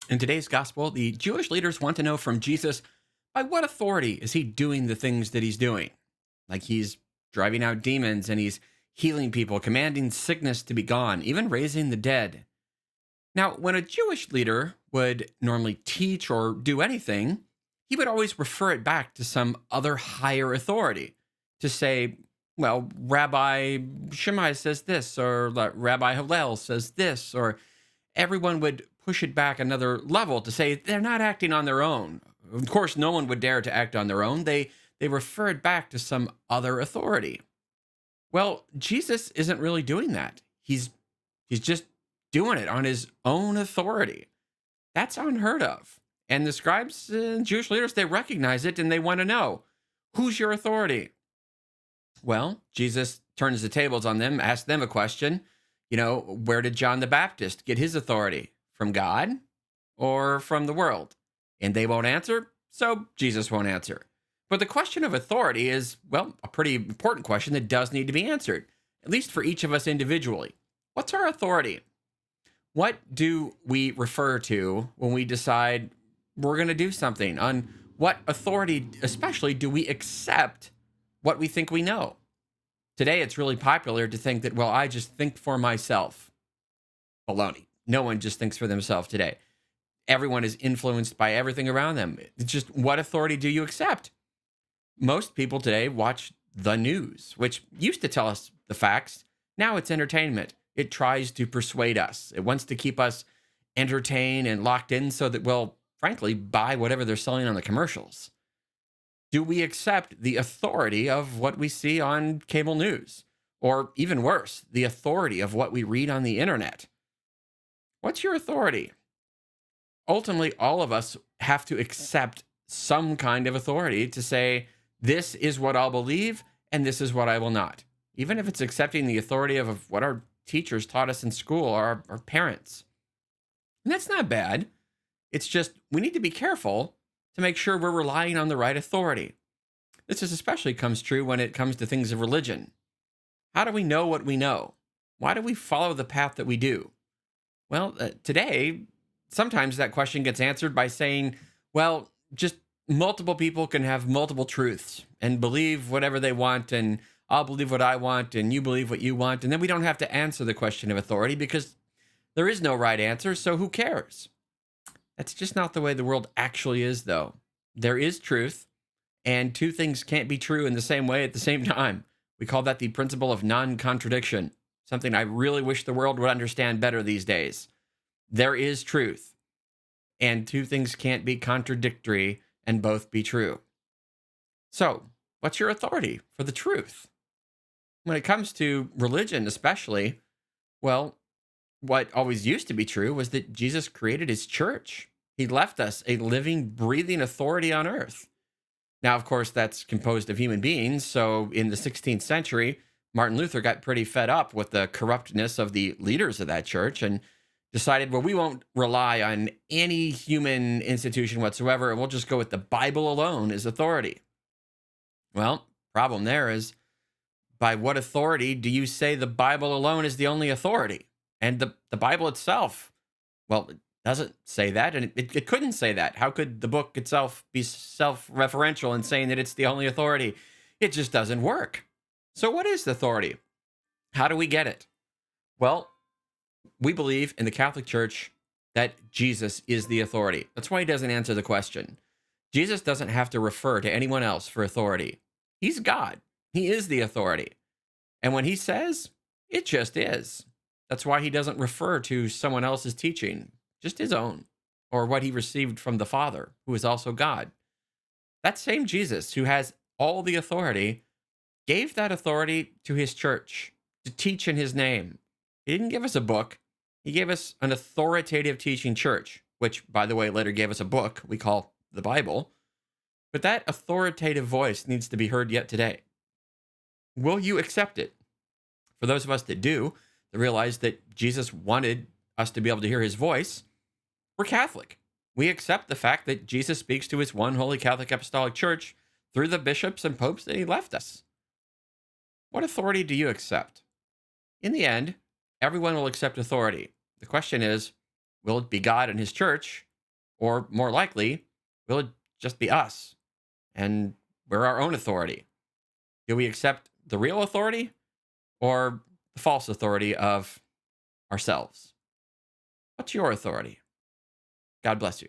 In today's gospel, the Jewish leaders want to know from Jesus, by what authority is he doing the things that he's doing? Like he's driving out demons and he's healing people, commanding sickness to be gone, even raising the dead. Now, when a Jewish leader would normally teach or do anything, he would always refer it back to some other higher authority to say, well, Rabbi Shammai says this, or Rabbi Hillel says this, or everyone would push it back another level to say they're not acting on their own. Of course, no one would dare to act on their own. They refer it back to some other authority. Well, Jesus isn't really doing that. He's just doing it on his own authority. That's unheard of. And the scribes and Jewish leaders, they recognize it and they want to know, who's your authority? Well, Jesus turns the tables on them, asks them a question. Where did John the Baptist get his authority? From God or from the world? And they won't answer, so Jesus won't answer. But the question of authority is, well, a pretty important question that does need to be answered, at least for each of us individually. What's our authority? What do we refer to when we decide we're going to do something? On what authority, especially, do we accept what we think we know? Today, it's really popular to think that, well, I just think for myself. Baloney. No one just thinks for themselves today. Everyone is influenced by everything around them. It's just, what authority do you accept? Most people today watch the news, which used to tell us the facts. Now it's entertainment. It tries to persuade us. It wants to keep us entertained and locked in so that we'll, frankly, buy whatever they're selling on the commercials. Do we accept the authority of what we see on cable news? Or even worse, the authority of what we read on the internet? What's your authority? Ultimately, all of us have to accept some kind of authority to say, this is what I'll believe and this is what I will not. Even if it's accepting the authority of what our teachers taught us in school or our parents. And that's not bad. It's just we need to be careful to make sure we're relying on the right authority. This is especially comes true when it comes to things of religion. How do we know what we know? Why do we follow the path that we do? Well, today, sometimes that question gets answered by saying, well, just multiple people can have multiple truths and believe whatever they want, and I'll believe what I want, and you believe what you want. And then we don't have to answer the question of authority because there is no right answer, so who cares? That's just not the way the world actually is, though. There is truth, and two things can't be true in the same way at the same time. We call that the principle of non-contradiction, something I really wish the world would understand better these days. There is truth, and two things can't be contradictory and both be true. So, what's your authority for the truth? When it comes to religion, especially, well, what always used to be true was that Jesus created his church. He left us a living, breathing authority on earth. Now, of course, that's composed of human beings. So in the 16th century, Martin Luther got pretty fed up with the corruptness of the leaders of that church and decided, well, we won't rely on any human institution whatsoever, and we'll just go with the Bible alone as authority. Well, problem there is, by what authority do you say the Bible alone is the only authority? And the Bible itself, well, it doesn't say that, and it couldn't say that. How could the book itself be self-referential in saying that it's the only authority? It just doesn't work. So what is the authority? How do we get it? Well, we believe in the Catholic Church that Jesus is the authority. That's why he doesn't answer the question. Jesus doesn't have to refer to anyone else for authority. He's God. He is the authority. And when he says, it just is. That's why he doesn't refer to someone else's teaching, just his own, or what he received from the Father, who is also God. That same Jesus, who has all the authority, gave that authority to his church to teach in his name. He didn't give us a book. He gave us an authoritative teaching church, which, by the way, later gave us a book we call the Bible. But that authoritative voice needs to be heard yet today. Will you accept it? For those of us that do, that realize that Jesus wanted us to be able to hear his voice, we're Catholic. We accept the fact that Jesus speaks to his one holy Catholic Apostolic Church through the bishops and popes that he left us. What authority do you accept? In the end, everyone will accept authority. The question is, will it be God and his church, Or more likely, will it just be us and we're our own authority? Do we accept the real authority or the false authority of ourselves? What's your authority? God bless you.